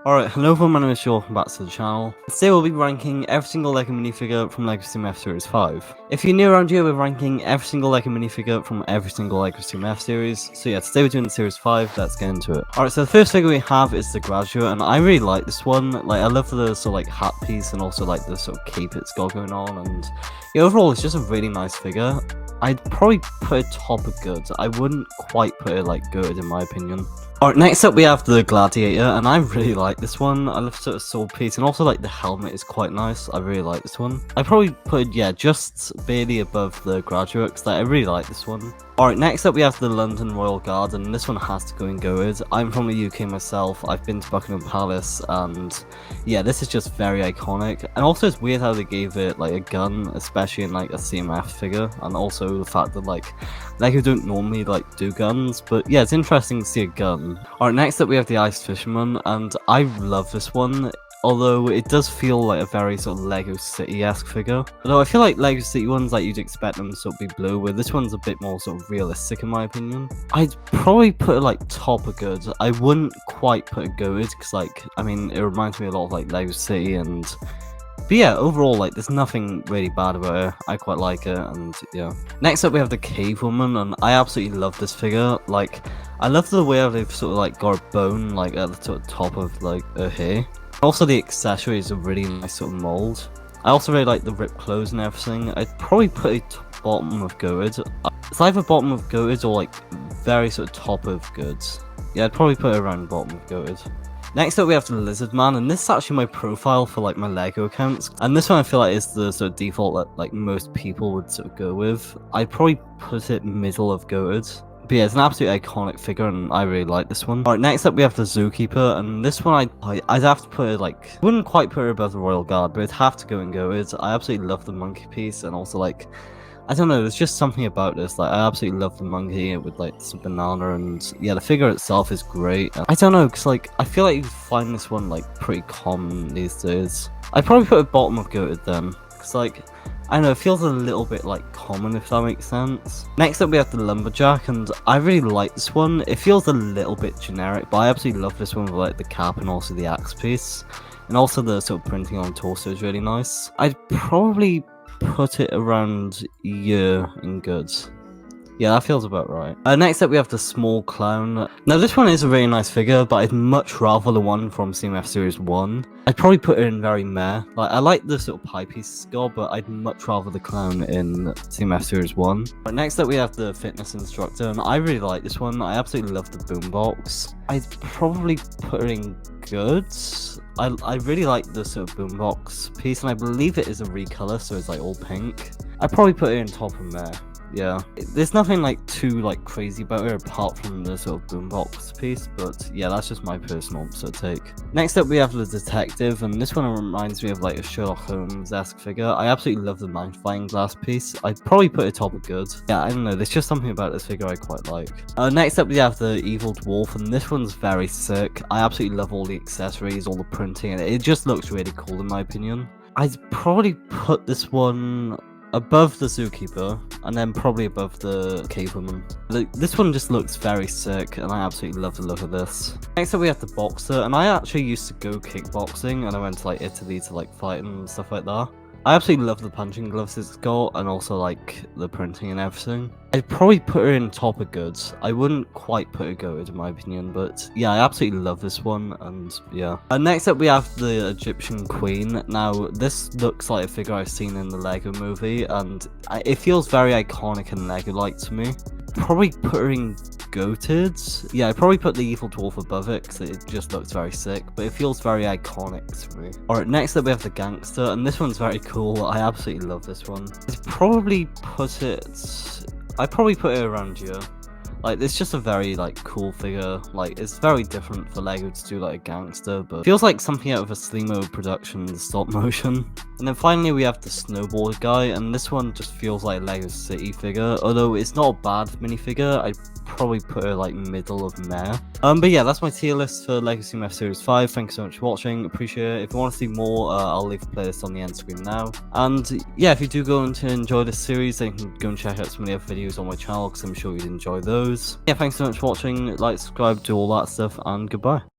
Alright, hello everyone, my name is Joel, welcome back to the channel. Today we'll be ranking every single LEGO minifigure from LEGO Steam F Series 5. If you're new around here, we're ranking every single LEGO minifigure from every single LEGO Steam F Series. So yeah, today we're doing the Series 5, let's get into it. Alright, so the first figure we have is the Graduate, and I really like this one. Like, I love the sort of like hat piece and also like the sort of cape it's got going on, and yeah, overall it's just a really nice figure. I'd probably put it top of good. I wouldn't quite put it like good in my opinion. Alright, next up we have the Gladiator, and I really like this one. I love sort of sword piece, and also like the helmet is quite nice. I really like this one. I probably put it, yeah, just barely above the Graduate, because I really like this one. Alright, next up we have the London Royal Guard, and this one has to go in goated. I'm from the UK myself, I've been to Buckingham Palace, and yeah, this is just very iconic. And also it's weird how they gave it like a gun, especially in like a CMF figure, and also the fact that like LEGO don't normally like do guns, but yeah, it's interesting to see a gun. Alright, next up we have the Ice Fisherman, and I love this one. Although it does feel like a very sort of LEGO City-esque figure. Although I feel like LEGO City ones, like you'd expect them to sort of be blue, where this one's a bit more sort of realistic in my opinion. I'd probably put it like top of good. I wouldn't quite put it good, because like, I mean, it reminds me a lot of like LEGO City, and but yeah, overall, like, there's nothing really bad about it. I quite like it, and yeah. Next up, we have the Cave Woman, and I absolutely love this figure. Like, I love the way they've sort of like got a bone like at the sort of top of like her hair. Also, the accessory is a really nice sort of mold. I also really like the ripped clothes and everything. I'd probably put it bottom of good. It's either bottom of good or like very sort of top of good. Yeah, I'd probably put it around bottom of good. Next up we have the Lizard Man, and this is actually my profile for like my LEGO accounts. And this one I feel like is the sort of default that like most people would sort of go with. I'd probably put it middle of good. But yeah, it's an absolute iconic figure, and I really like this one. Alright, next up we have the Zookeeper, and this one I'd have to put it like, wouldn't quite put it above the Royal Guard, but it'd have to go and go. I absolutely love the monkey piece, and also like, I don't know, there's just something about this. Like, I absolutely love the monkey with like some banana, and yeah, the figure itself is great. I don't know, because like, I feel like you find this one like pretty common these days. I'd probably put it bottom of goated then, because like, I don't know, it feels a little bit like common, if that makes sense. Next up we have the Lumberjack, and I really like this one. It feels a little bit generic, but I absolutely love this one with like the cap and also the axe piece. And also the sort of printing on torso is really nice. I'd probably put it around year in goods. Yeah, that feels about right. Next up we have the Small Clown. Now this one is a really nice figure, but I'd much rather the one from CMF Series 1. I'd probably put it in very meh. Like, I like the sort of pie piece score, but I'd much rather the clown in CMF Series 1. Next up we have the Fitness Instructor, and I really like this one. I absolutely love the boombox. I'd probably put it in good. I really like the sort of boombox piece, and I believe it is a recolor, so it's like all pink. I'd probably put it in top of meh. Yeah, there's nothing like too like crazy about it apart from the sort of boombox piece, but yeah, that's just my personal sort of take. Next up we have the Detective, and this one reminds me of like a Sherlock Holmes-esque figure. I absolutely love the magnifying glass piece. I'd probably put it top of good. Yeah, I don't know, there's just something about this figure I quite like. Next up we have the Evil Dwarf, and this one's very sick. I absolutely love all the accessories, all the printing, and it just looks really cool in my opinion. I'd probably put this one above the Zookeeper, and then probably above the Cave Woman. This one just looks very sick, and I absolutely love the look of this. Next up we have the Boxer, and I actually used to go kickboxing, and I went to like Italy to like fight and stuff like that. I absolutely love the punching gloves it's got, and also like the printing and everything. I'd probably put her in top of good. I wouldn't quite put her good in my opinion, but yeah, I absolutely love this one, and yeah. Next up we have the Egyptian Queen. Now this looks like a figure I've seen in the Lego movie, and it feels very iconic and Lego-like to me. Probably put her in goated. Yeah, I'd probably put the Evil Dwarf above it, because it just looks very sick, but it feels very iconic to me. Alright, next up we have the Gangster, and this one's very cool. I absolutely love this one. I'd probably put it around here. Like, it's just a very like cool figure. Like, it's very different for LEGO to do like a gangster, but feels like something out of a Slimo production stop motion. And then finally we have the Snowboard guy, and this one just feels like a LEGO City figure. Although it's not a bad minifigure, I'd probably put her like middle of meh. But yeah, that's my tier list for LEGO Steam F Series 5. Thank you so much for watching, appreciate it. If you want to see more, I'll leave a playlist on the end screen now. And yeah, if you do go on to enjoy this series, then you can go and check out some of the other videos on my channel, because I'm sure you'd enjoy those. Yeah, thanks so much for watching, like, subscribe, do all that stuff, and goodbye.